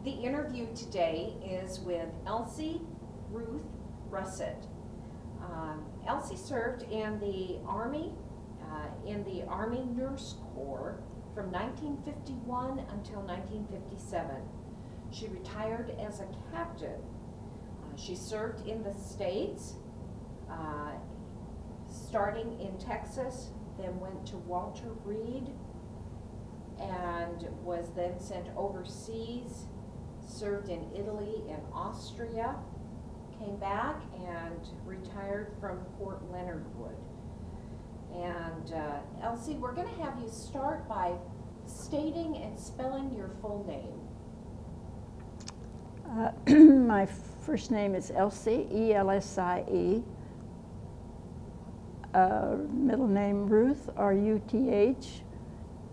The interview today is with Elsie Russett. Elsie served in the Army Nurse Corps from 1951 until 1957. She retired as a captain. She served in the States, starting in Texas, then went to Walter Reed, and was then sent overseas, served in Italy and Austria, came back and retired from Fort Leonard Wood. And Elsie, we're going to have you start by stating and spelling your full name. My first name is Elsie, E-L-S-I-E. Middle name Ruth, R-U-T-H.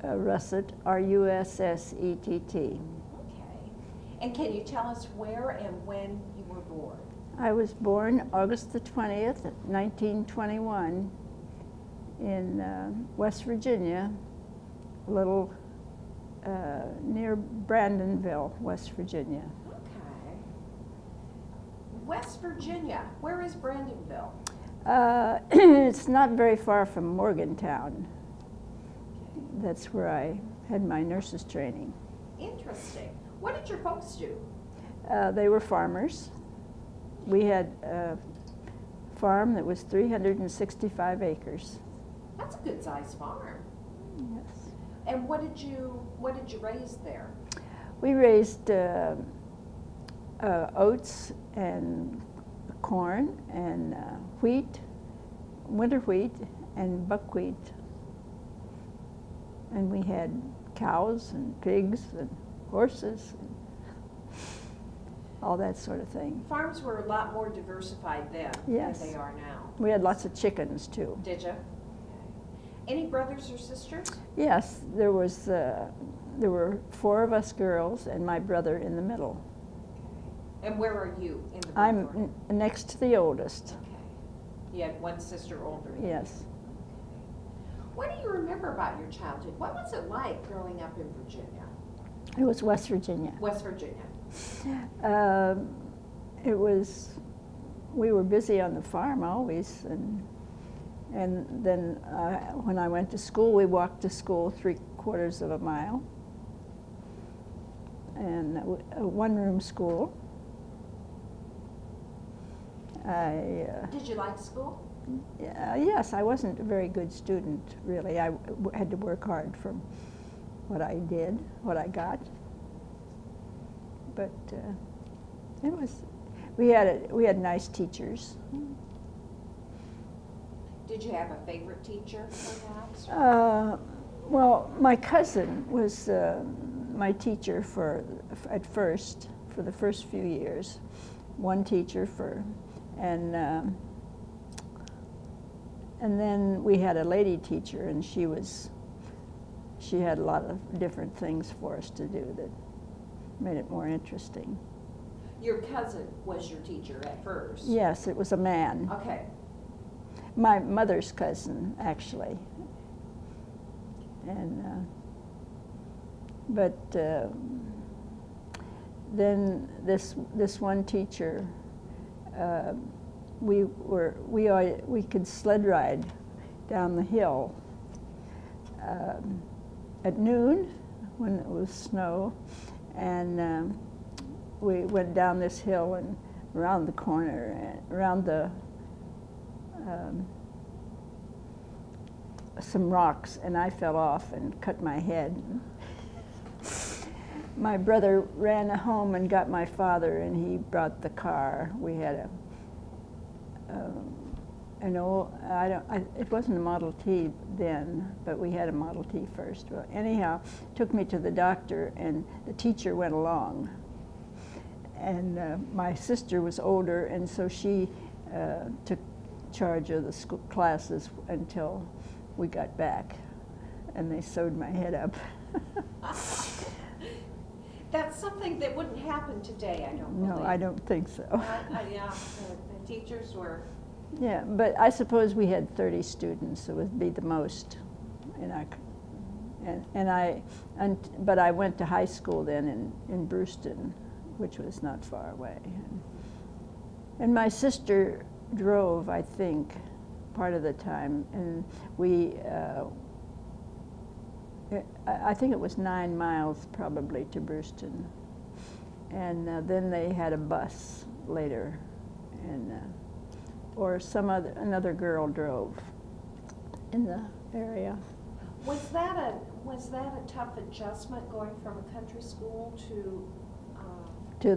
Russett, R-U-S-S-E-T-T. Okay. And can you tell us where and when you were born? I was born August the 20th, 1921, in West Virginia, a little near Brandonville, West Virginia. Okay. West Virginia, where is Brandonville? It's not very far from Morgantown. That's where I had my nurse's training. Interesting. What did your folks do? They were farmers. We had a farm that was 365 acres. That's a good-sized farm. Yes. And what did you raise there? We raised oats and corn and wheat, winter wheat, and buckwheat. And we had cows and pigs and horses and all that sort of thing. Farms were a lot more diversified then Yes. than they are now. We had lots of chickens too. Did you? Any brothers or sisters? Yes, there were 4 of us girls and my brother in the middle. Okay. And where are you in the I'm order? next to the oldest. Okay. You had one sister older than you. Yes. What do you remember about your childhood? What was it like growing up in Virginia? It was West Virginia. West Virginia. We were busy on the farm always, and then when I went to school, we walked to school 3/4 of a mile, and a one-room school. Did you like school? Yes, I wasn't a very good student, really. I had to work hard for what I did, what I got. But we had nice teachers. Did you have a favorite teacher, perhaps? Well, my cousin was my teacher for the first few years. One teacher and then we had a lady teacher, and she had a lot of different things for us to do that made it more interesting. Your cousin was your teacher at first? Yes, it was a man. Okay. My mother's cousin, actually. And then this one teacher, we could sled ride down the hill at noon when it was snow, and we went down this hill and around the corner and around some rocks, and I fell off and cut my head. My brother ran home and got my father, and he brought the car. We had it wasn't a Model T then, but we had a Model T first. Well, anyhow, took me to the doctor, and the teacher went along. And my sister was older, and so she took charge of the school classes until we got back, and they sewed my head up. That's something that wouldn't happen today, I don't believe. No, I don't think so. Yeah, the teachers were... Yeah, but I suppose we had 30 students. It would be the most in But I went to high school then in Brewston, which was not far away. And my sister drove, I think, part of the time, and I think it was 9 miles probably to Brewston. And then they had a bus later, and or another girl drove in the area. Was that a tough adjustment going from a country school to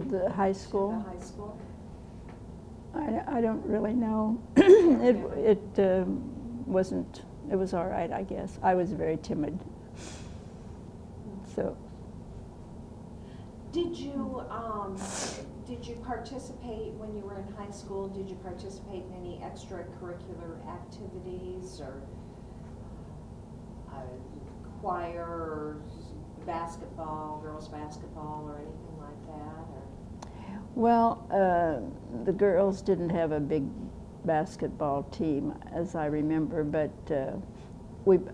the high school? To the high school? I don't really know. It wasn't. It was all right, I guess. I was very timid. So. Did you participate when you were in high school? Did you participate in any extracurricular activities or choir or basketball, girls basketball, or anything like that? Or? Well, the girls didn't have a big basketball team, as I remember, but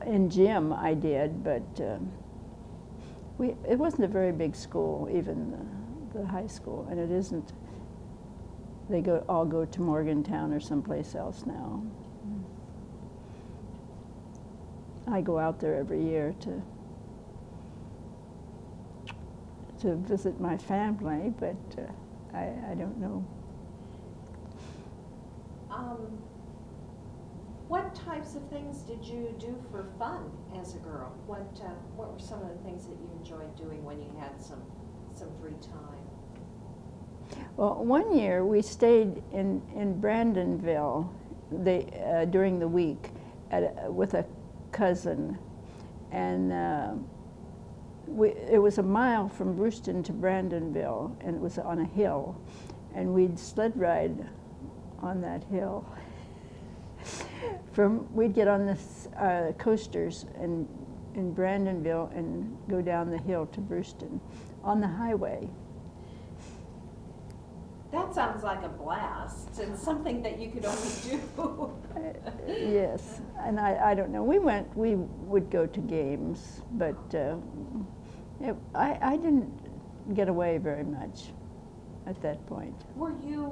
in gym I did, but it wasn't a very big school, even the high school, and it isn't. They all go to Morgantown or someplace else now. I go out there every year to visit my family, but I don't know. What types of things did you do for fun as a girl? What were some of the things that you enjoyed doing when you had some free time? Well, one year we stayed in Brandonville during the week with a cousin, and it was a mile from Brewston to Brandonville, and it was on a hill, and we'd sled ride on that hill. We'd get on the coasters in Brandonville and go down the hill to Brewston on the highway. That sounds like a blast and something that you could only do. Yes, and I don't know. We would go to games, but I didn't get away very much at that point. Were you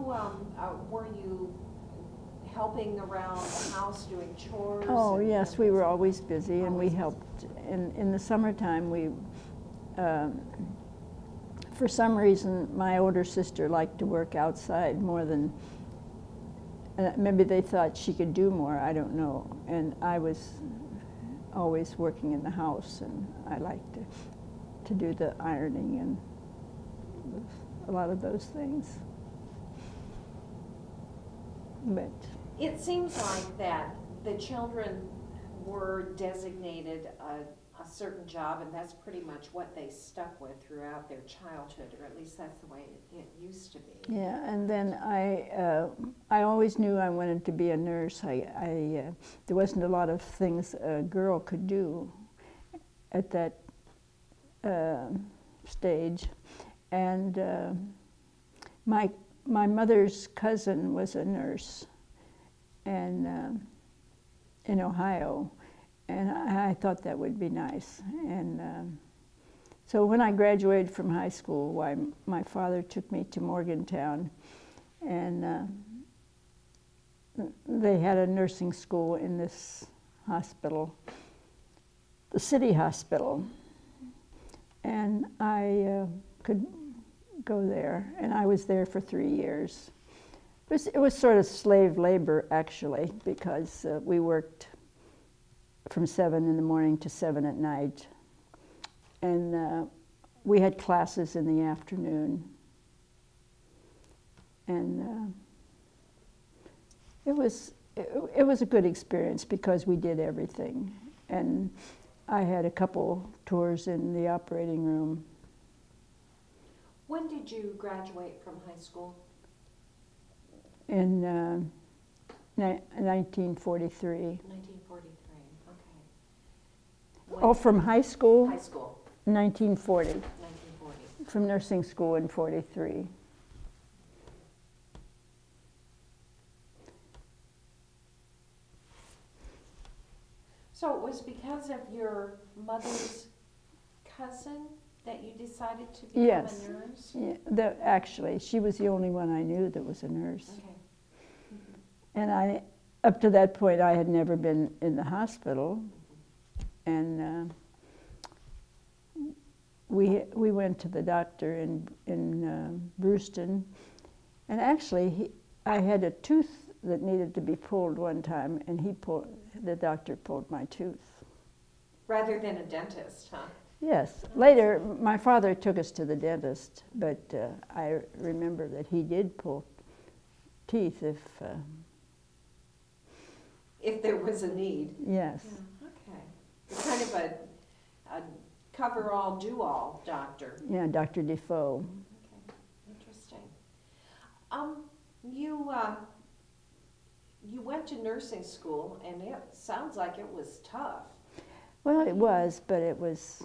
helping around the house doing chores? Oh yes, we were always busy, and we helped. In the summertime, for some reason, my older sister liked to work outside more than, maybe they thought she could do more, I don't know. And I was always working in the house, and I liked to do the ironing and a lot of those things. But it seems like that the children were designated a certain job, and that's pretty much what they stuck with throughout their childhood, or at least that's the way it used to be. Yeah, and then I always knew I wanted to be a nurse. There wasn't a lot of things a girl could do at that stage, and my mother's cousin was a nurse, and in Ohio. And I thought that would be nice. And so when I graduated from high school, my father took me to Morgantown, and they had a nursing school in this hospital, the city hospital. And I could go there, and I was there for 3 years. It was sort of slave labor, actually, because we worked from 7 in the morning to 7 at night. And we had classes in the afternoon. And it was a good experience because we did everything. And I had a couple tours in the operating room. When did you graduate from high school? In 1943. 1943, okay. Oh, from high school? High school. 1940. 1940. From nursing school in 43. So it was because of your mother's cousin that you decided to become Yes. a nurse? Yeah, actually, she was the only one I knew that was a nurse. Okay. And up to that point, I had never been in the hospital. And we went to the doctor in Brewston. And actually, I had a tooth that needed to be pulled one time, and the doctor pulled my tooth. Rather than a dentist, huh? Yes. Later, my father took us to the dentist, but I remember that he did pull teeth if there was a need. Yes. Yeah, okay. You're kind of a cover-all, do-all doctor. Yeah, Dr. Defoe. Okay, interesting. You went to nursing school, and it sounds like it was tough. Well, it was, but it was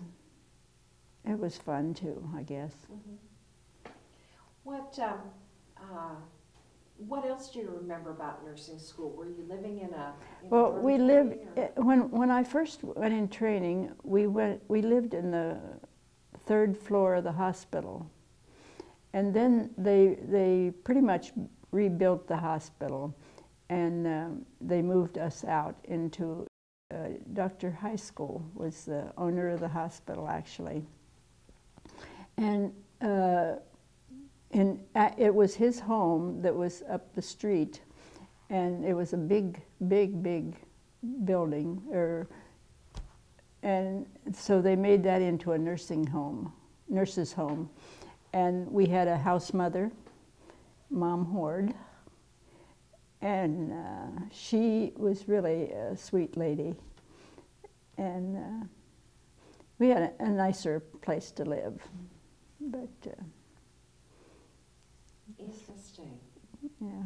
fun too, I guess. Mm-hmm. What else do you remember about nursing school? Were you living in a Well, we dormitory, lived when I first went in training. We lived in the third floor of the hospital, and then they pretty much rebuilt the hospital, and they moved us out into Dr. High School was the owner of the hospital actually, and it was his home that was up the street, and it was a big building, and so they made that into a nurse's home, and we had a house mother, Mom Horde, and she was really a sweet lady, and we had a nicer place to live, but Interesting. yeah.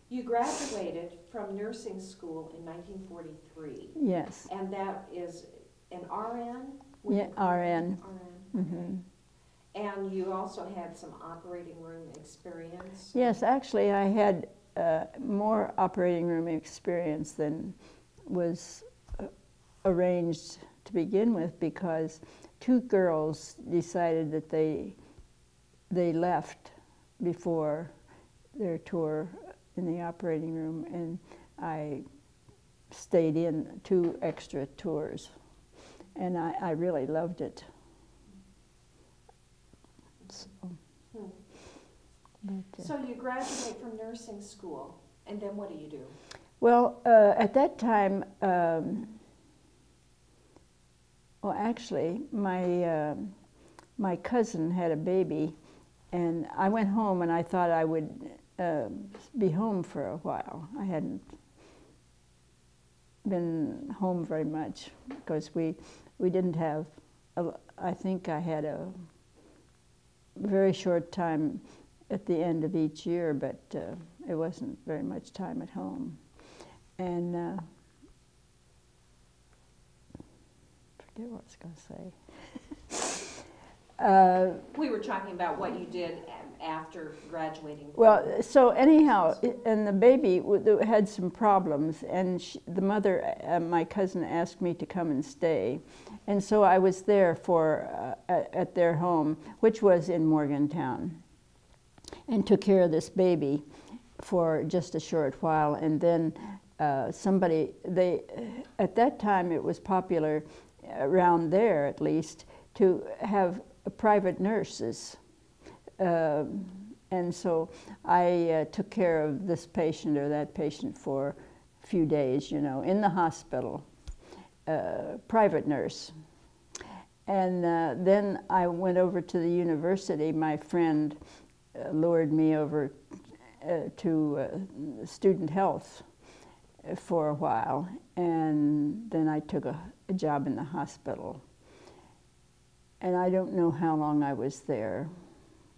You graduated from nursing school in 1943. Yes. And that is an RN? Yeah, RN. RN. Mm-hmm. And you also had some operating room experience? Yes, actually I had more operating room experience than was arranged to begin with, because two girls decided that they left before their tour in the operating room, and I stayed in 2 extra tours, and I really loved it. So, So you graduate from nursing school, and then what do you do? well, at that time, well, actually, my cousin had a baby, and I went home, and I thought I would be home for a while. I hadn't been home very much because we didn't have, I think I had a very short time at the end of each year, but it wasn't very much time at home. And forget what I was going to say. We were talking about what you did after graduating. Well, so anyhow, and the baby had some problems, and the mother, my cousin, asked me to come and stay. And so I was there at their home, which was in Morgantown, and took care of this baby for just a short while. And then at that time it was popular, around there at least, to have private nurses. And so I took care of this patient or that patient for a few days, you know, in the hospital, private nurse. And then I went over to the university. My friend lured me over to student health for a while, and then I took a job in the hospital. And I don't know how long I was there,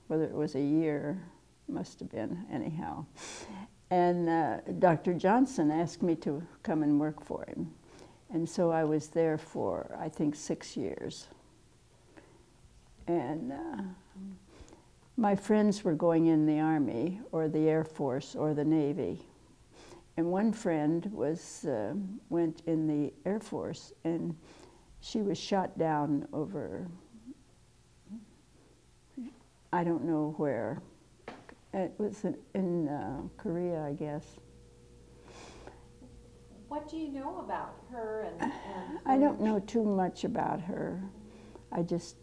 whether it was a year, must have been anyhow. And Dr. Johnson asked me to come and work for him. And so I was there for, I think, 6 years. And my friends were going in the Army or the Air Force or the Navy. And one friend went in the Air Force, and she was shot down over, I don't know where. It was in Korea, I guess. What do you know about her and I don't know too much about her. I just,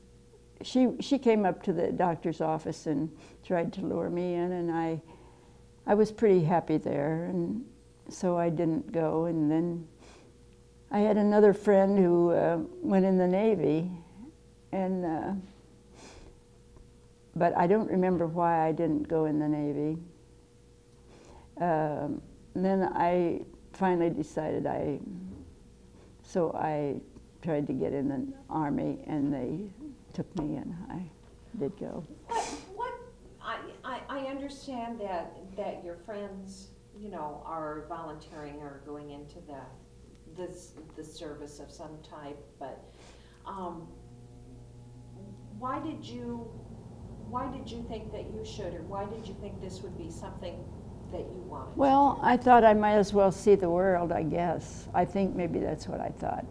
she came up to the doctor's office and tried to lure me in, and I was pretty happy there, and so I didn't go. And then I had another friend who went in the Navy, and but I don't remember why I didn't go in the Navy. Then I finally decided so I tried to get in the Army, and they took me, and I did go. I understand that your friends, you know, are volunteering or going into the service of some type, but why did you think that you should, or why did you think this would be something that you wanted? Well, I thought I might as well see the world, I guess. I think maybe that's what I thought.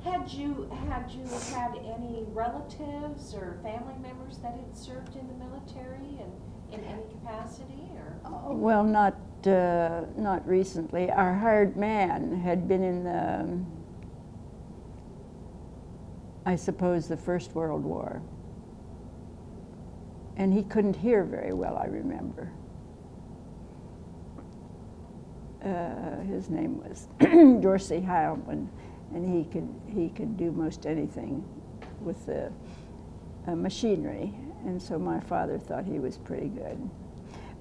Had you had any relatives or family members that had served in the military and in any capacity, or? Well, not recently. Our hired man had been in the, I suppose, the First World War. And he couldn't hear very well, I remember. His name was Dorsey Heilman, and he could do most anything with the machinery, and so my father thought he was pretty good.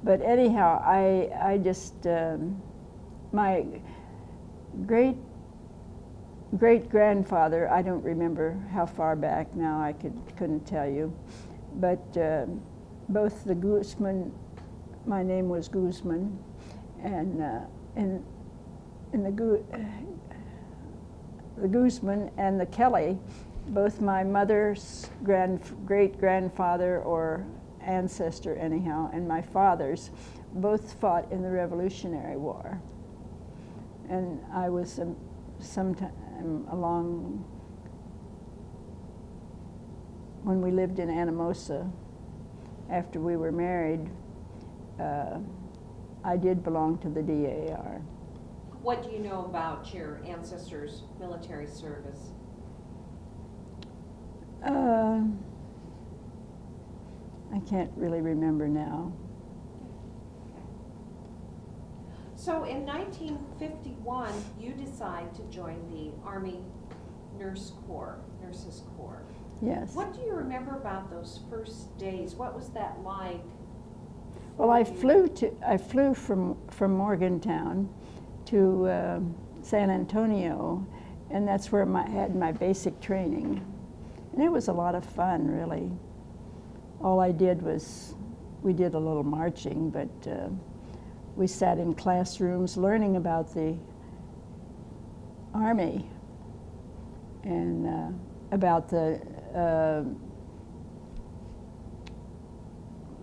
But anyhow, I just my great-grandfather, I don't remember how far back now, I couldn't tell you, but both the Guzman, my name was Guzman, and the Guzman and the Kelly, both my mother's great-grandfather or ancestor anyhow, and my father's, both fought in the Revolutionary War. And I was sometime along when we lived in Anamosa, after we were married, I did belong to the DAR. What do you know about your ancestors' military service? I can't really remember now. So in 1951, you decide to join the Army Nurses Corps. Yes. What do you remember about those first days? What was that like? Well, I flew from Morgantown to San Antonio, and that's where I had my basic training. And it was a lot of fun, really. All I did was, we did a little marching, but we sat in classrooms learning about the Army and about the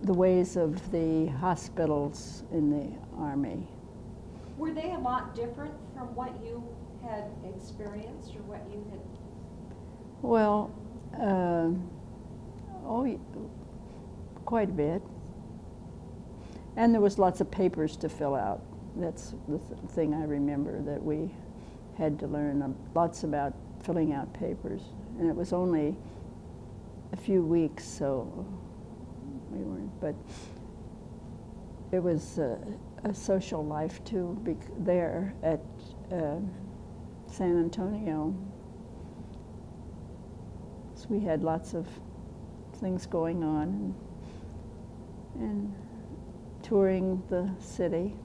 ways of the hospitals in the Army. Were they a lot different from what you had experienced, or what you had? Well, quite a bit. And there was lots of papers to fill out. That's the thing I remember, that we had to learn lots about filling out papers. And it was only a few weeks, so we weren't, but it was a social life too, there at San Antonio. So we had lots of things going on, and touring the city.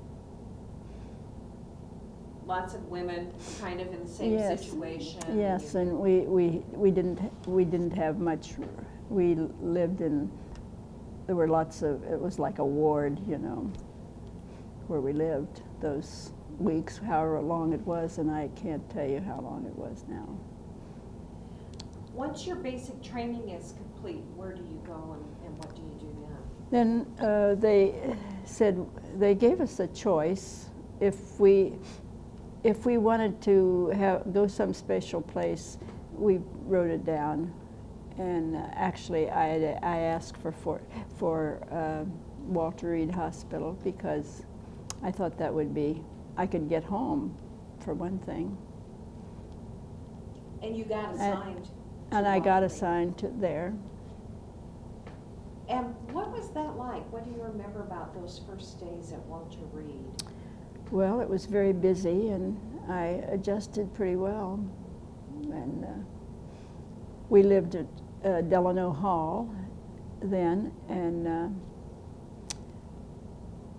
Lots of women kind of in the same situation. Yes, and we didn't have much. We lived in, there were lots of, it was like a ward, you know, where we lived those weeks, however long it was, and I can't tell you how long it was now. Once your basic training is complete, where do you go and what do you do then? Then they said, they gave us a choice. If if we wanted to go some special place, we wrote it down. And actually, I asked for Walter Reed Hospital because I thought that would be, I could get home, for one thing. And you got assigned. And I got assigned to there. And what was that like? What do you remember about those first days at Walter Reed? Well, it was very busy, and I adjusted pretty well. And we lived at Delano Hall then, and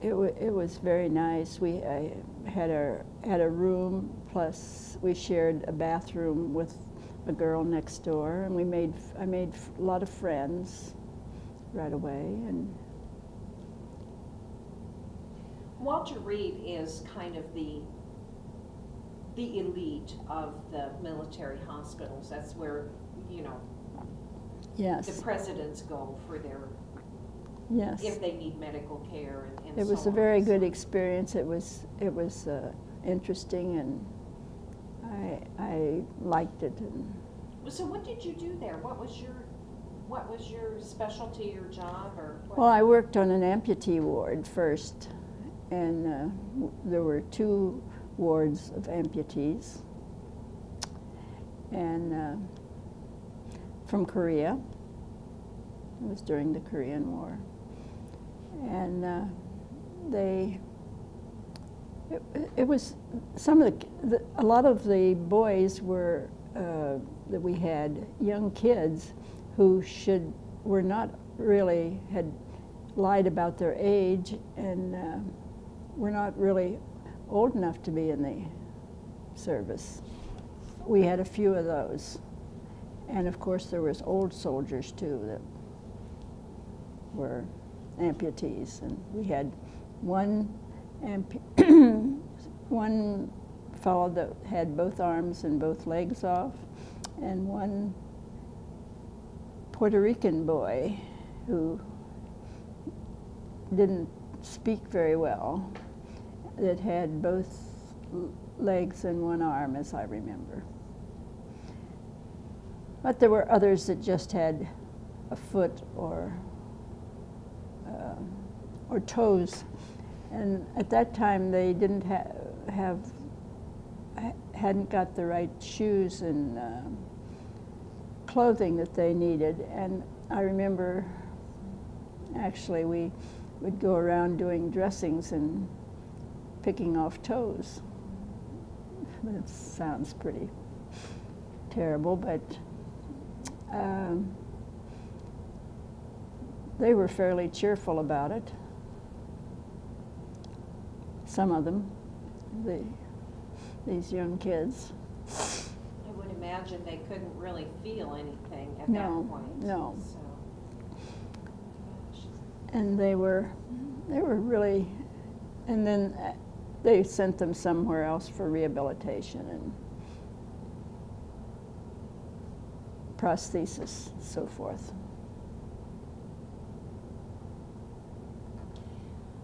it was very nice. I had a room, plus we shared a bathroom with a girl next door, and I made a lot of friends right away. And Walter Reed is kind of the elite of the military hospitals. That's where, you know, yes, the presidents go for their, yes, if they need medical care and so on. It was a very good experience. It was interesting, and I liked it. And so what did you do there? What was your specialty or job, or what? Well, I worked on an amputee ward first, and there were 2 wards of amputees, and from Korea. It was during the Korean War, and it was some of a lot of the boys were that we had, young kids who were not really, had lied about their age, and were not really old enough to be in the service. We had a few of those. And of course there was old soldiers too that were amputees. And we had one fellow that had both arms and both legs off, and one Puerto Rican boy who didn't speak very well, that had both legs and one arm, as I remember. But there were others that just had a foot or toes. And at that time, they didn't hadn't got the right shoes and clothing that they needed. And I remember, actually, we would go around doing dressings and picking off toes. That sounds pretty terrible, but they were fairly cheerful about it. Some of them, these young kids. I would imagine they couldn't really feel anything at that point. No. So. And they were really, and then they sent them somewhere else for rehabilitation and prosthesis and so forth.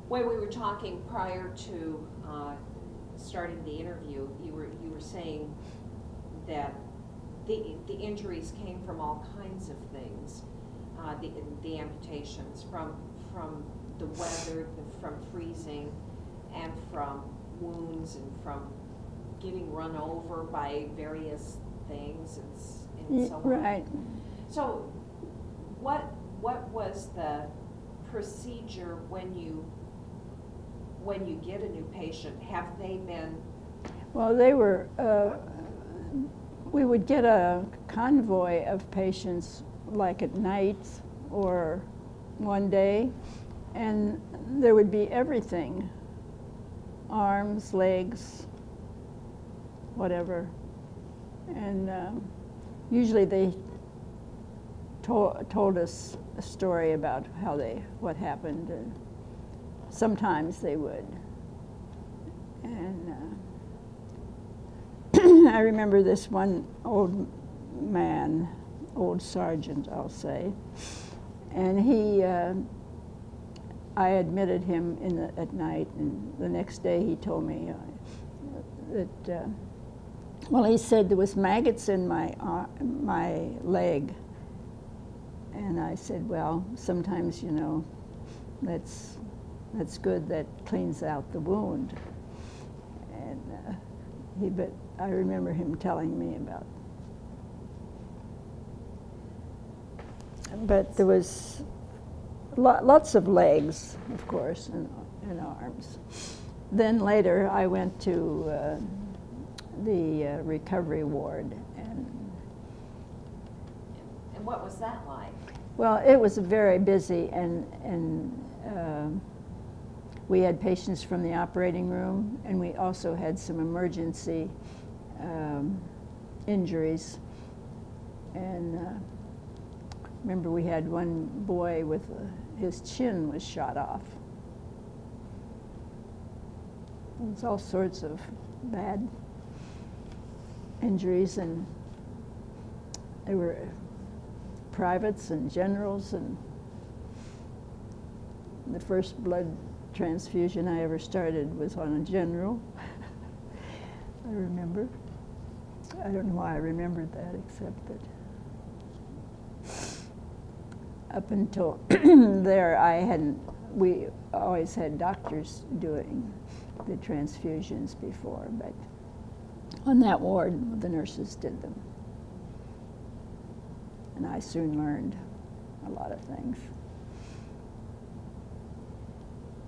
When we were talking prior to starting the interview, you were saying that the injuries came from all kinds of things. The amputations from the weather, from freezing, and from wounds, and from getting run over by various things and so on. Right. So, what was the procedure when you get a new patient? Have they been? Well, they were. We would get a convoy of patients, like at night or one day, and there would be everything: arms, legs, whatever. And usually they told us a story about what happened. Sometimes they would. And I remember this one old man, old sergeant, I'll say, and I admitted him at night, and the next day he told me that well, he said there was maggots in my leg, and I said, well, sometimes, you know, that's good. That cleans out the wound. And but I remember him telling me about. But there was lots of legs, of course, and arms. Then later, I went to the recovery ward, and what was that like? Well, it was very busy, and we had patients from the operating room, and we also had some emergency injuries. And remember, we had one boy with his chin was shot off. It was all sorts of bad injuries, and they were privates and generals, and the first blood transfusion I ever started was on a general. I remember. I don't know why I remembered that, except that up until there we always had doctors doing the transfusions before, but on that ward, the nurses did them. And I soon learned a lot of things.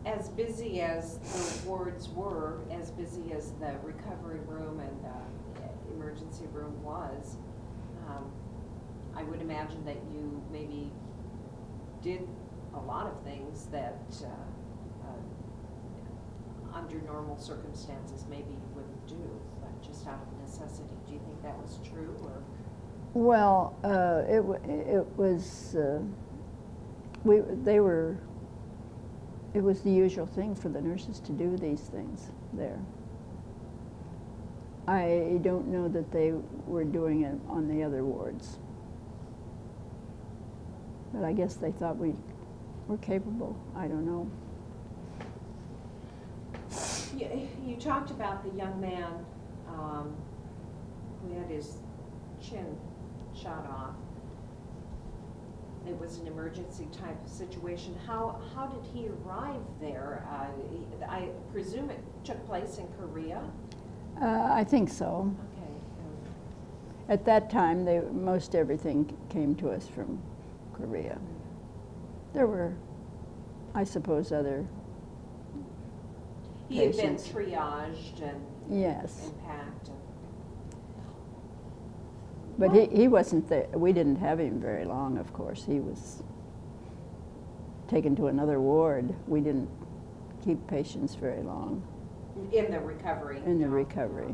As busy as the wards were, as busy as the recovery room and the emergency room was, I would imagine that you maybe did a lot of things that under normal circumstances maybe you wouldn't do, but just out of necessity. Do you think that was true, or? Well, it was. It was the usual thing for the nurses to do these things there. I don't know that they were doing it on the other wards, but I guess they thought we were capable. I don't know. You talked about the young man who had his chin shot off. It was an emergency type of situation. How did he arrive there? I presume it took place in Korea? I think so. Okay. At that time, most everything came to us from Korea. There were, I suppose, other He had been patients. triaged and, Yes. and packed. But he wasn't there. We didn't have him very long, of course. He was taken to another ward. We didn't keep patients very long. In the recovery. In the recovery.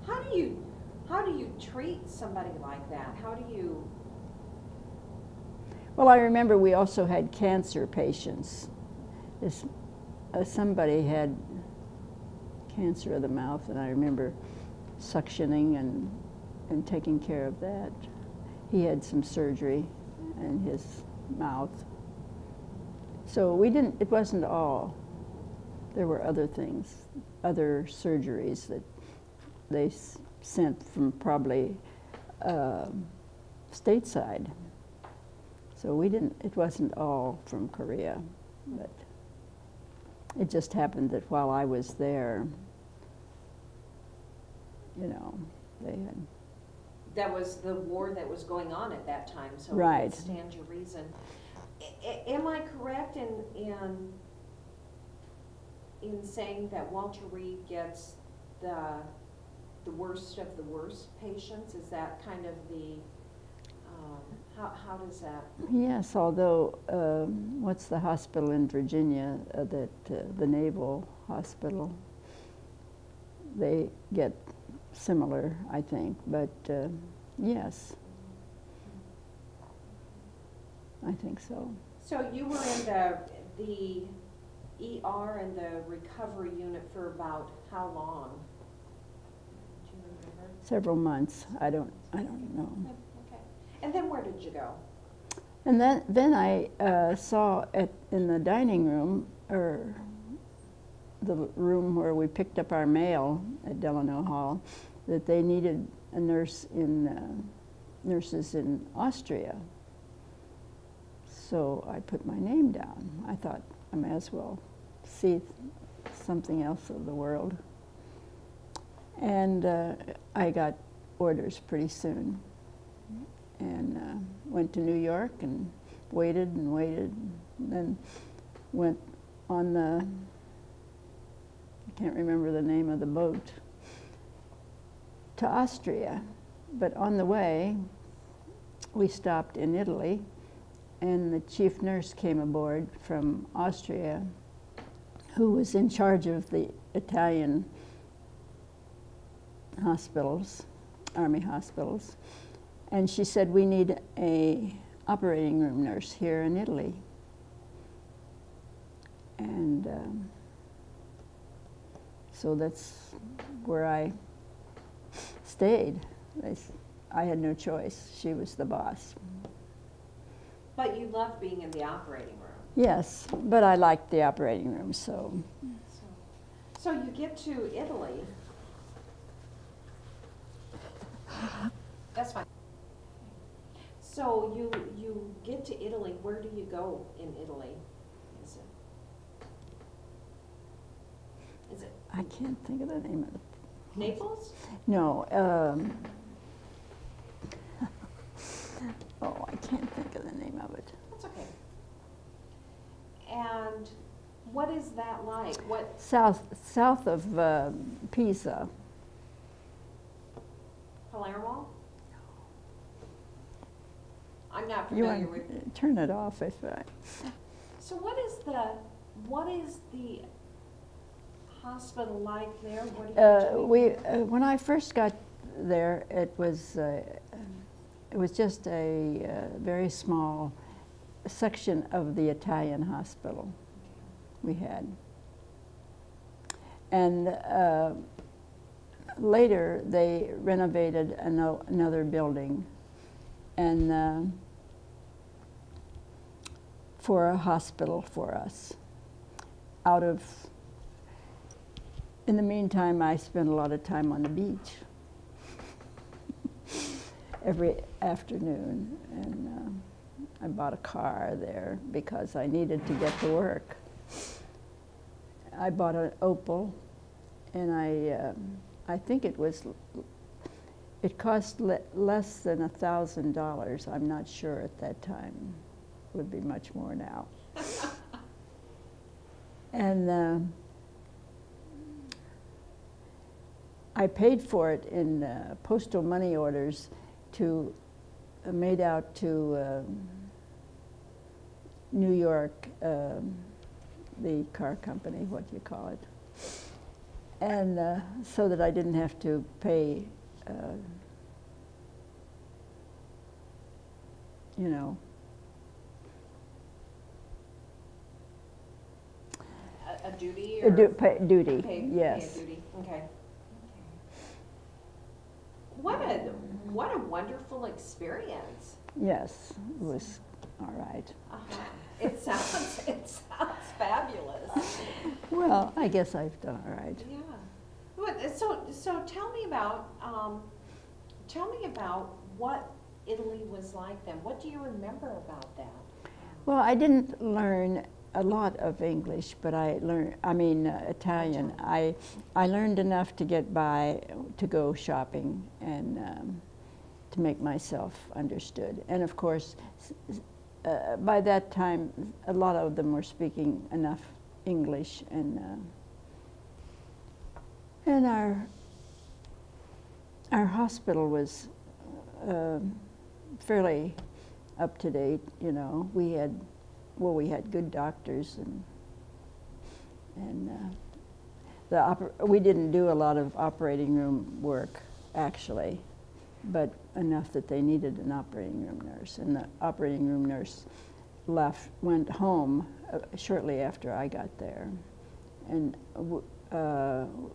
How do you treat somebody like that? How do you? Well, I remember we also had cancer patients. Somebody had cancer of the mouth, and I remember suctioning and taking care of that. He had some surgery in his mouth. So it wasn't all. There were other things, other surgeries that they sent from probably stateside. So it wasn't all from Korea, but it just happened that while I was there, you know, they had. That was the war that was going on at that time, so Right. it would stand to reason. Am I correct in saying that Walter Reed gets the worst of the worst patients? Is that kind of the how does that? Yes, although what's the hospital in Virginia the Naval Hospital? They get similar, I think, but yes, I think so. So you were in the ER and the recovery unit for about how long? Do you remember? Several months. I don't know. Okay. And then where did you go? And then I saw in the dining room, or the room where we picked up our mail at Delano Hall, that they needed a nurses in Austria. So I put my name down. I thought I may as well see something else of the world. And I got orders pretty soon, and went to New York and waited and waited, and then went on the, I can't remember the name of the boat, to Austria. But on the way, we stopped in Italy, and the chief nurse came aboard from Austria, who was in charge of the Italian hospitals, army hospitals, and she said, we need a operating room nurse here in Italy. And so that's where I stayed. I had no choice. She was the boss. But you loved being in the operating room. Yes, but I liked the operating room, so. So you get to Italy. That's fine. So you get to Italy. Where do you go in Italy? Is it? I can't think of the name of it. Naples? No. Oh, I can't think of the name of it. That's okay. And what is that like? What? South of Pisa. Palermo? I'm not You familiar want with. turn it off if I. So what is the hospital like there? What are you doing? When I first got there, it was just a very small section of the Italian hospital we had, and later they renovated another building, and for a hospital for us. In the meantime, I spent a lot of time on the beach every afternoon, and I bought a car there because I needed to get to work. I bought an Opel, and I think it cost less than $1,000. I'm not sure at that time. It would be much more now. And I paid for it in postal money orders made out to New York, the car company, what do you call it? And so that I didn't have to pay, you know. A duty? Or Or duty, pay yes. a duty. Okay. What a wonderful experience. Yes, it was all right. Uh-huh. It sounds fabulous. Well, I guess I've done all right. Yeah. So tell me about what Italy was like then. What do you remember about that? Well, I didn't learn a lot of English, but Italian. I learned enough to get by, to go shopping, and to make myself understood. And of course, by that time, a lot of them were speaking enough English, and our hospital was fairly up to date. You know, we had good doctors, and we didn't do a lot of operating room work actually, but enough that they needed an operating room nurse, and the operating room nurse went home shortly after I got there, and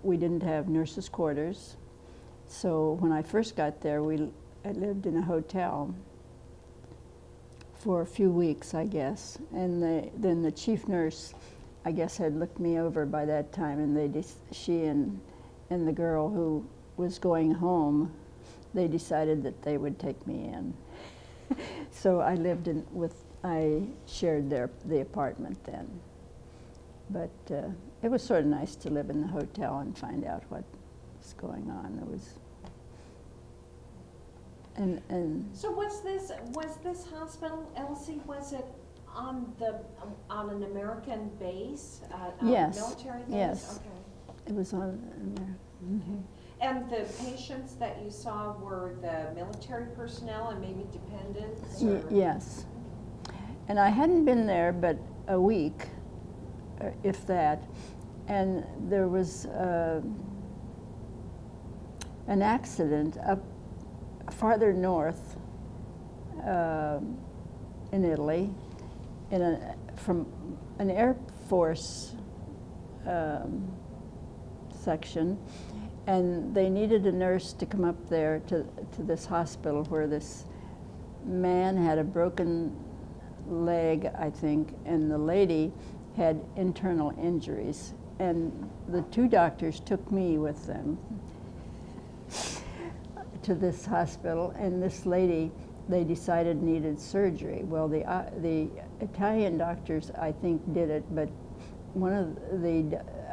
we didn't have nurses' quarters, so when I first got there, I lived in a hotel for a few weeks, I guess, and then the chief nurse I guess, had looked me over by that time, and she and the girl who was going home, they decided that they would take me in. So I lived I shared the apartment then. But it was sort of nice to live in the hotel and find out what was going on. It was, and So was this hospital, Elsie, was it on an American base, yes, military base? yes. Okay. It was on there. Okay. And the patients that you saw were the military personnel and maybe dependents? Yes. And I hadn't been there but a week, if that, and there was an accident up farther north in Italy, from an Air Force section, and they needed a nurse to come up there to this hospital where this man had a broken leg, I think, and the lady had internal injuries. And the two doctors took me with them to this hospital, and this lady, they decided needed surgery. Well, the Italian doctors, I think, did it, but one of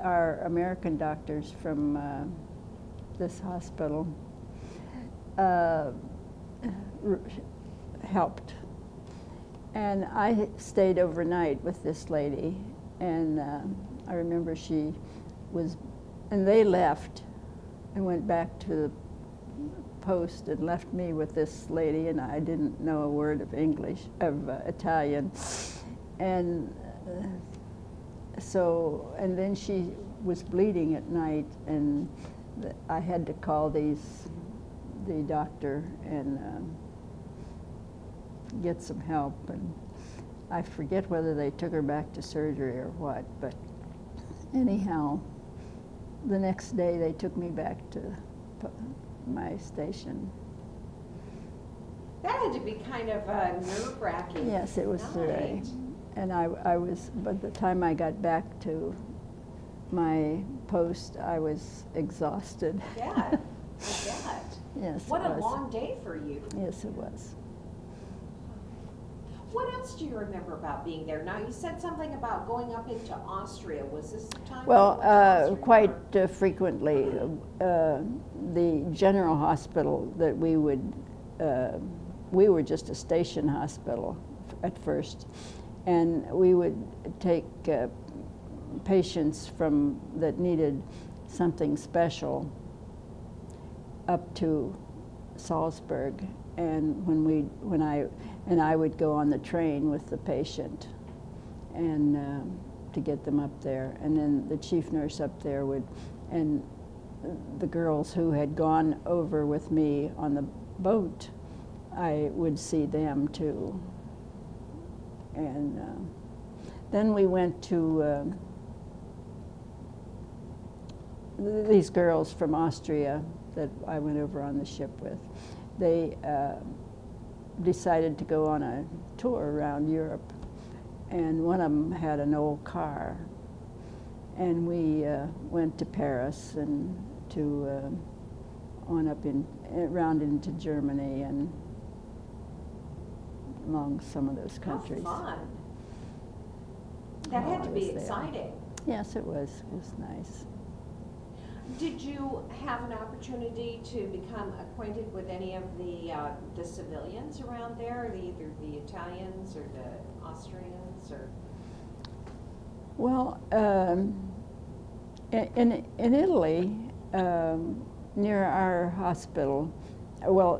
our American doctors from this hospital helped. And I stayed overnight with this lady, and I remember she was, and they left and went back to the post and left me with this lady, and I didn't know a word of Italian. And and then she was bleeding at night, and I had to call the doctor and get some help, and I forget whether they took her back to surgery or what, but anyhow, the next day they took me back to my station. That had to be kind of nerve-wracking. Yes, it was very. And I was, by the time I got back to my post, I was exhausted. Yeah, I bet. Yes, what a long day for you. Yes, it was. What else do you remember about being there? Now, you said something about going up into Austria. Was this the time? Well, quite frequently. The general hospital that we were just a station hospital at first, and we would take patients that needed something special up to Salzburg, and I would go on the train with the patient and to get them up there, and then the chief nurse up there and the girls who had gone over with me on the boat, I would see them too. And then we went to these girls from Austria that I went over on the ship with. They decided to go on a tour around Europe, and one of them had an old car, and we went to Paris and on up around into Germany and along some of those countries. How fun! That had to be exciting. Yes, it was. It was nice. Did you have an opportunity to become acquainted with any of the civilians around there, either the Italians or the Austrians, or? Well, in Italy, near our hospital, well,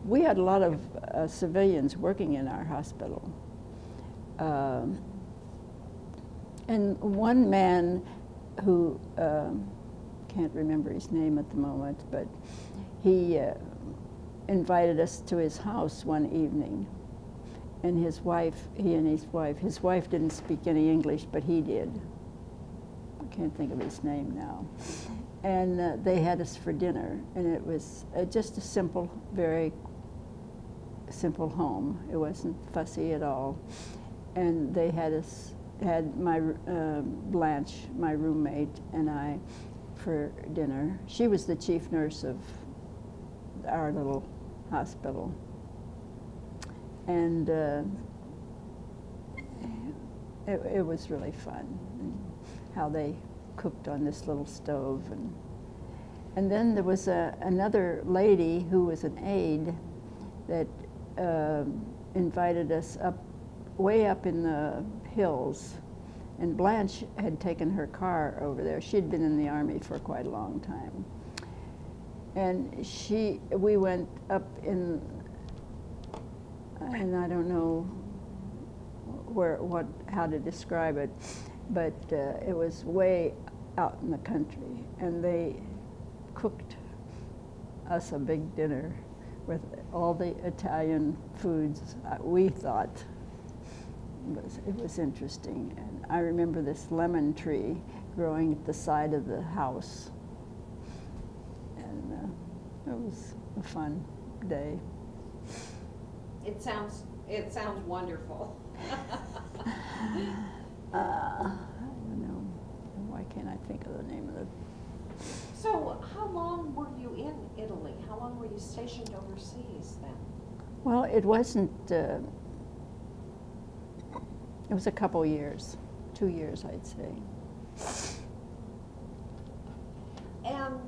we had a lot of civilians working in our hospital, and one man who can't remember his name at the moment, but he invited us to his house one evening, and his wife didn't speak any English, but he did. I can't think of his name now. And they had us for dinner, and it was just a very simple home. It wasn't fussy at all. And they had us had my Blanche, my roommate, and I for dinner. She was the chief nurse of our little hospital. And it was really fun, how they cooked on this little stove. And then there was another lady who was an aide that invited us way up in the hills. And Blanche had taken her car over there. She'd been in the Army for quite a long time. And we went up in, and I don't know how to describe it, but it was way out in the country. And they cooked us a big dinner with all the Italian foods we thought. It was interesting. And I remember this lemon tree growing at the side of the house. And it was a fun day. It sounds wonderful. I don't know. Why can't I think of the name of it? So how long were you in Italy? How long were you stationed overseas then? Well, it wasn't, it was a couple years, 2 years, I'd say. And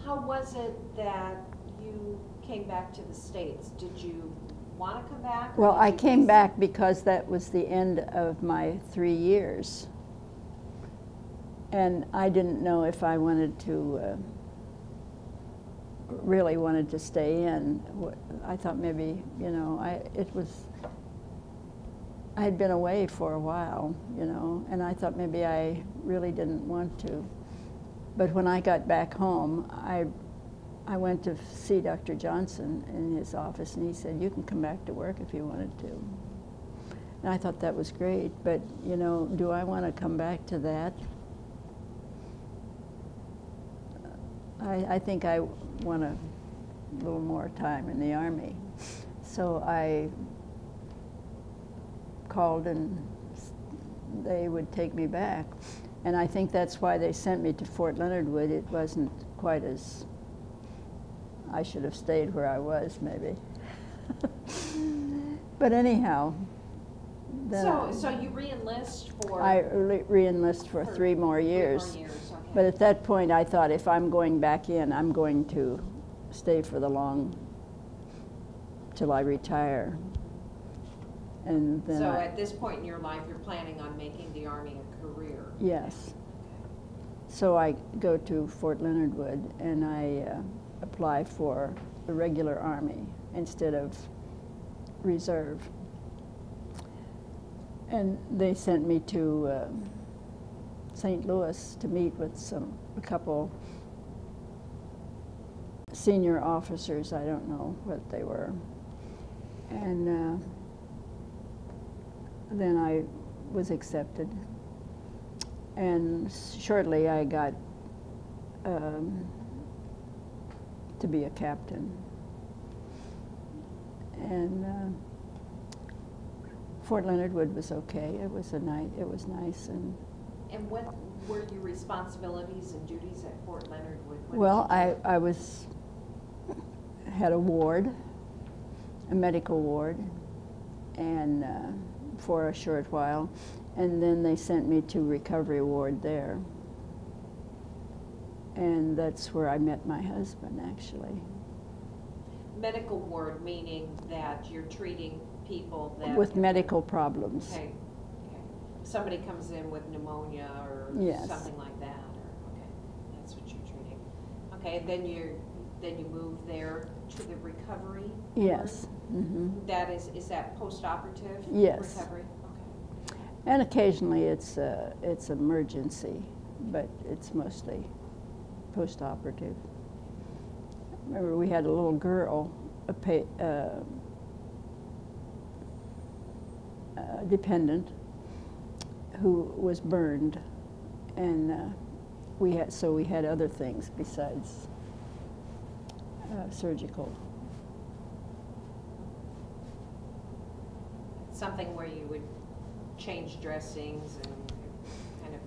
how was it that you came back to the States? Did you want to come back? Well, I came back because that was the end of my 3 years. And I didn't know if I wanted to, really wanted to stay in. I thought maybe, you know, I had been away for a while, you know, and I thought maybe I really didn't want to. But when I got back home, I went to see Dr. Johnson in his office, and he said, you can come back to work if you wanted to. And I thought that was great, but, you know, do I want to come back to that? I think I want a little more time in the Army. So I called and they would take me back. And I think that's why they sent me to Fort Leonard Wood. It wasn't quite as, I should have stayed where I was, maybe. But anyhow. So you re-enlist for? I re-enlist for 3 more years. 3 more years, okay. But at that point I thought if I'm going back in, I'm going to stay for till I retire. And then so at this point in your life, you're planning on making the Army a career? Yes. So I go to Fort Leonard Wood and I apply for the regular Army instead of reserve. And they sent me to St. Louis to meet with a couple senior officers. I don't know what they were. And then I was accepted. And shortly I got to be a captain. And Fort Leonard Wood was okay. It was nice. And what were your responsibilities and duties at Fort Leonard Wood? Well, I had a ward, a medical ward, and for a short while, and then they sent me to recovery ward there. And that's where I met my husband, actually. Medical ward, meaning that you're treating people that... With medical problems. Okay. Somebody comes in with pneumonia or yes. something like that, or, okay, that's what you're treating. Okay, and then you move there to the recovery Yes. ward? Mm-hmm. That is that post-operative yes. recovery? Okay. And occasionally it's emergency, but it's mostly post-operative. Remember, we had a little girl, dependent, who was burned, and we had other things besides surgical. Something where you would change dressings and kind of...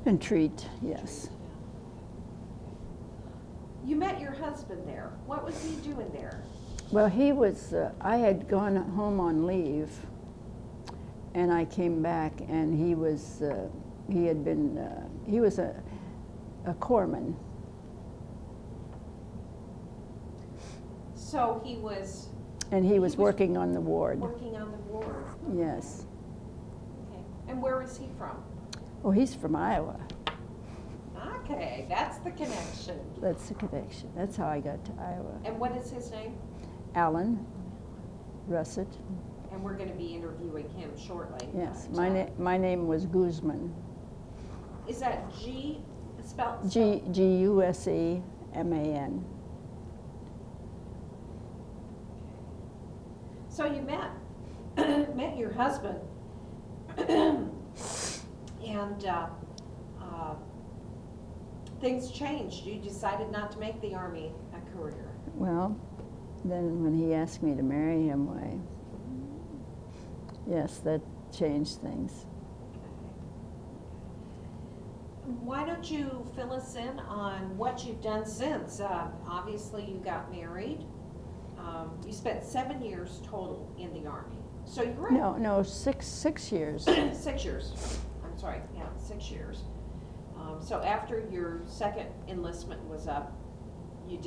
And treat, yes. Treat, yeah. You met your husband there. What was he doing there? Well, he was, I had gone home on leave, and I came back, and he was, he had been, he was a corpsman. So he was... And he was working on the ward. Working on the ward. Yes. Okay. And where is he from? Oh, he's from Iowa. Okay, that's the connection. That's the connection. That's how I got to Iowa. And what is his name? Alan Russett. And we're going to be interviewing him shortly. Yes, my name was Guzman. Is that G spelled? Gusman. So you met your husband, and things changed. You decided not to make the Army a career. Well, then when he asked me to marry him, why, yes, that changed things. Why don't you fill us in on what you've done since? Obviously, you got married. You spent 7 years total in the Army. So you're right. No, six years. 6 years. I'm sorry. Yeah, 6 years. So after your second enlistment was up, you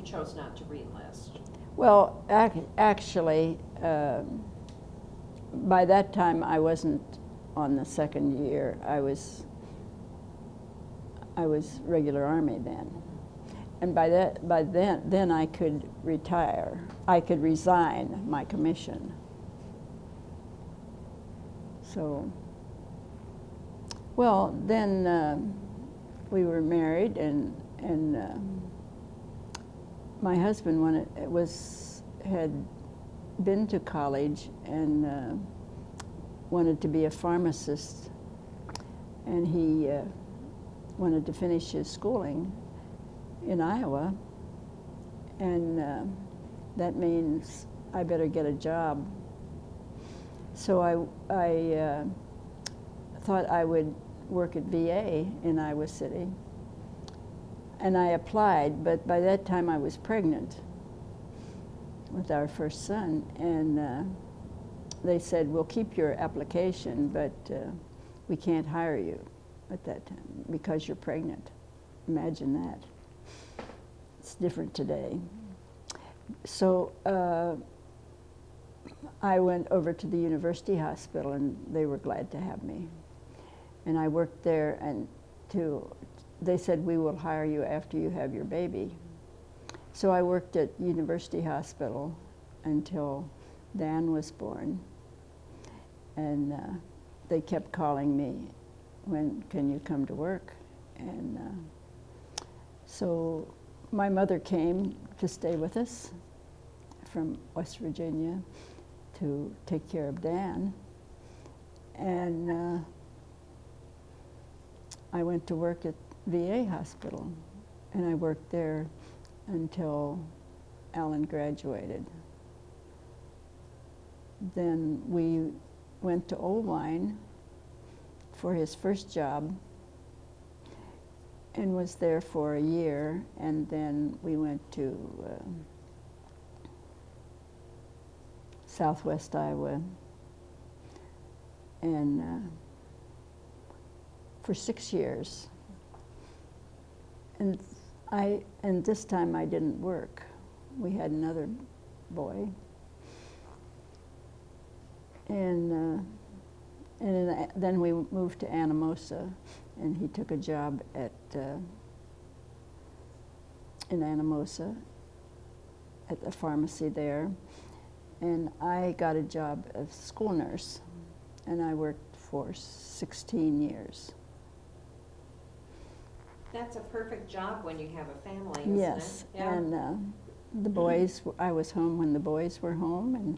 chose not to re-enlist. Well, actually, by that time I wasn't on the second year. I was regular Army then. And by then I could retire. I could resign my commission. So, well, then we were married, and my husband had been to college and wanted to be a pharmacist, and he wanted to finish his schooling in Iowa, and that means I better get a job. So I thought I would work at VA in Iowa City, and I applied, but by that time I was pregnant with our first son, and they said, we'll keep your application, but we can't hire you at that time because you're pregnant. Imagine that. It's different today. So I went over to the university hospital, and they were glad to have me. And I worked there, and they said, we will hire you after you have your baby. So I worked at University Hospital until Dan was born. And they kept calling me, when can you come to work? And so my mother came to stay with us from West Virginia to take care of Dan. And I went to work at VA hospital, and I worked there until Alan graduated. Then we went to Oldwine for his first job and was there for a year, and then we went to Southwest Iowa, and for 6 years. And this time I didn't work. We had another boy, and then we moved to Anamosa, and he took a job in Anamosa at the pharmacy there, and I got a job as school nurse, and I worked for 16 years. That's a perfect job when you have a family, isn't yes, it? Yeah. And the boys, I was home when the boys were home,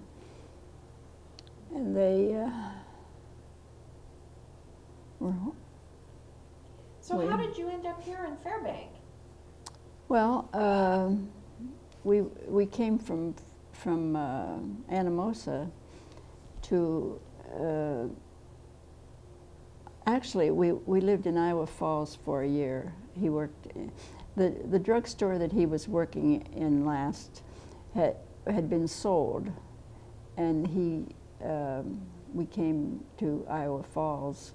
and they were home. So how did you end up here in Fairbank? Well, we came from Anamosa to Actually, we lived in Iowa Falls for a year. He worked, the drugstore that he was working in last had been sold, and we came to Iowa Falls,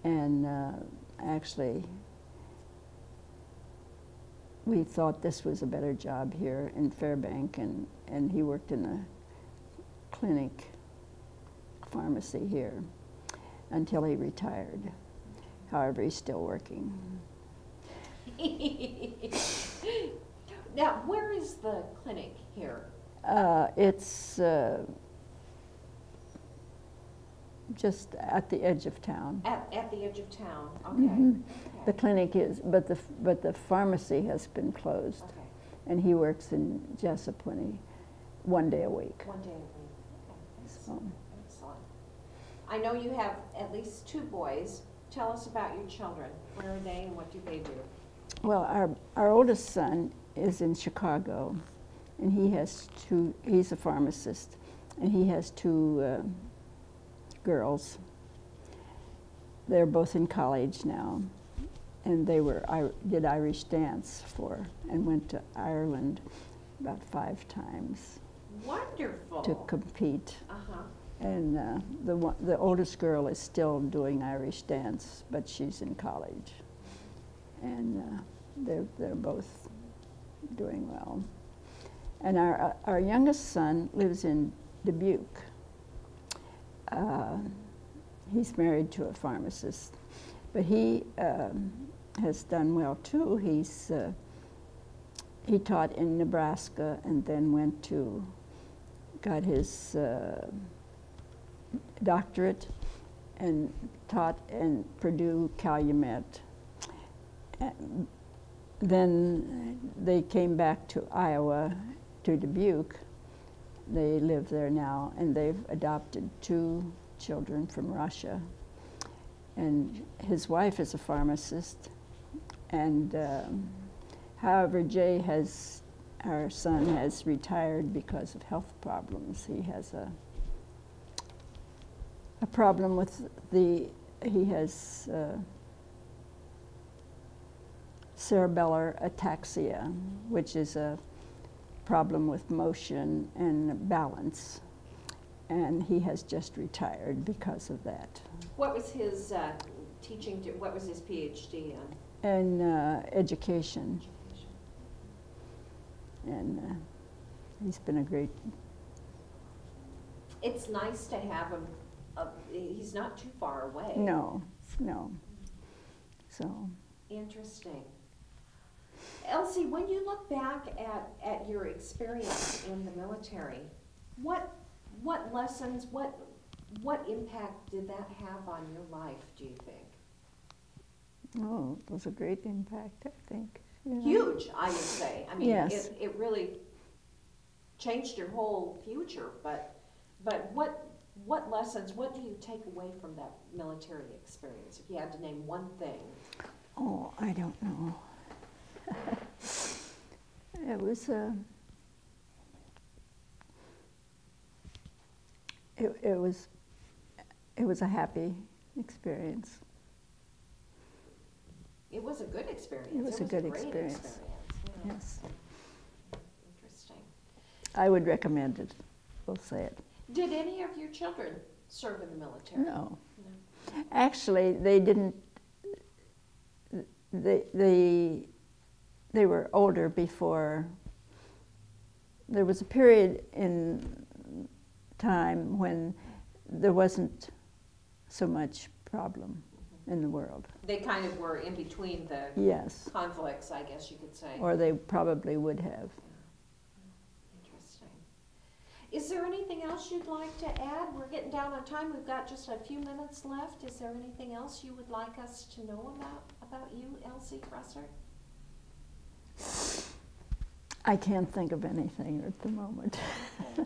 and actually we thought this was a better job here in Fairbank, and he worked in a clinic pharmacy here until he retired. However, he's still working. Now, where is the clinic here? It's just at the edge of town. At the edge of town. Okay. Mm-hmm. Okay. The clinic is, but the pharmacy has been closed, Okay. and he works in Jessup one day a week. 1 day a week. Okay. So. Excellent. I know you have at least 2 boys. Tell us about your children. Where are they and what do they do? Well, our oldest son is in Chicago, and he's a pharmacist, and he has 2 girls. They're both in college now, and they did Irish dance and went to Ireland about 5 times. Wonderful. To compete. Uh-huh. And the oldest girl is still doing Irish dance, but she's in college, and they're both doing well. And our youngest son lives in Dubuque. He's married to a pharmacist, but he has done well too. He taught in Nebraska and then got his doctorate and taught in Purdue Calumet. Then they came back to Iowa, to Dubuque. They live there now, and they've adopted 2 children from Russia. And his wife is a pharmacist. And however, our son has retired because of health problems. He has a problem with he has cerebellar ataxia, which is a problem with motion and balance, and he has just retired because of that. What was his teaching? What was his PhD in? In education. And he's been a great. It's nice to have him. He's not too far away. No. So. Interesting. Elsie, when you look back at your experience in the military, what lessons, what impact did that have on your life, do you think? Oh, it was a great impact, I think. Yeah. Huge, I would say. I mean, yes. It really changed your whole future, but what lessons, what do you take away from that military experience, if you had to name one thing? Oh, I don't know. It was it was a happy experience. It was a good experience. It was a good great experience. Yeah. Yes. Interesting. I would recommend it. We'll say it. Did any of your children serve in the military? No. Actually, they didn't. They were older before. There was a period in time when there wasn't so much problem in the world. They kind of were in between the Yes. conflicts, I guess you could say. Or they probably would have. Interesting. Is there anything else you'd like to add? We're getting down on time. We've got just a few minutes left. Is there anything else you would like us to know about you, Elsie Russett? I can't think of anything at the moment. Okay.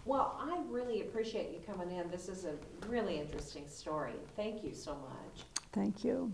Well, I really appreciate you coming in. This is a really interesting story. Thank you so much. Thank you.